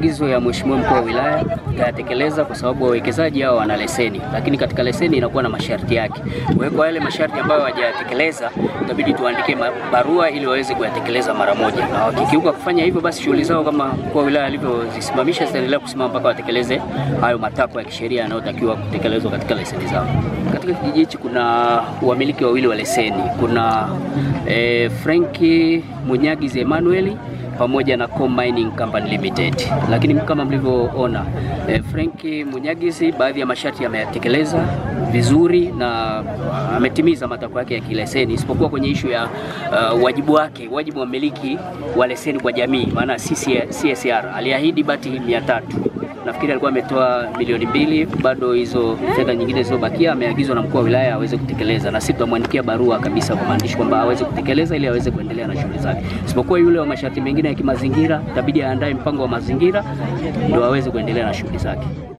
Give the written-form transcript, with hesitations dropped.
Maagizo ya Mheshimiwa Mkuu wa Wilaya tutayatekeleza kwa sababu wawekezaji hao wana leseni, lakini katika leseni inakuwa na masharti yake. Kwa hiyo kwa yale masharti ambayo hawajayatekeleza itabidi tuandike barua ili waweze kuyatekeleza mara moja. Na wakikiuka kufanya hivyo, basi shughuli zao kama Mkuu wa Wilaya alivyozisimamisha zitaendelea kusimama mpaka watekeleze hayo matakwa ya kisheria yanayotakiwa kutekelezwa katika leseni zao. Katika kijiji hichi kuna wamiliki wawili wa leseni. Kuna Franki Munyagizi Emmanuel pamoja na Mining Company Limited. Lakini kama mlivyoona, Franki Munyagizi baadhi ya masharti yameyatekeleza vizuri na ametimiza matakwa yake ya kileseni, isipokuwa kwenye issue ya wajibu wa mmiliki wa leseni kwa jamii, maana CSR aliahidi bati 300. Nafikiri alikuwa ametoa milioni 2, bado hizo fedha nyingine zilizobakia ameagizwa na Mkuu wa Wilaya aweze kutekeleza, na sisi tutamwandikia barua kabisa kwa maandishi kwamba aweze kutekeleza ili aweze kuendelea na shughuli zake. Isipokuwa yule wa masharti mengine ya kimazingira itabidi aandae mpango wa mazingira ndio aweze kuendelea na shughuli zake.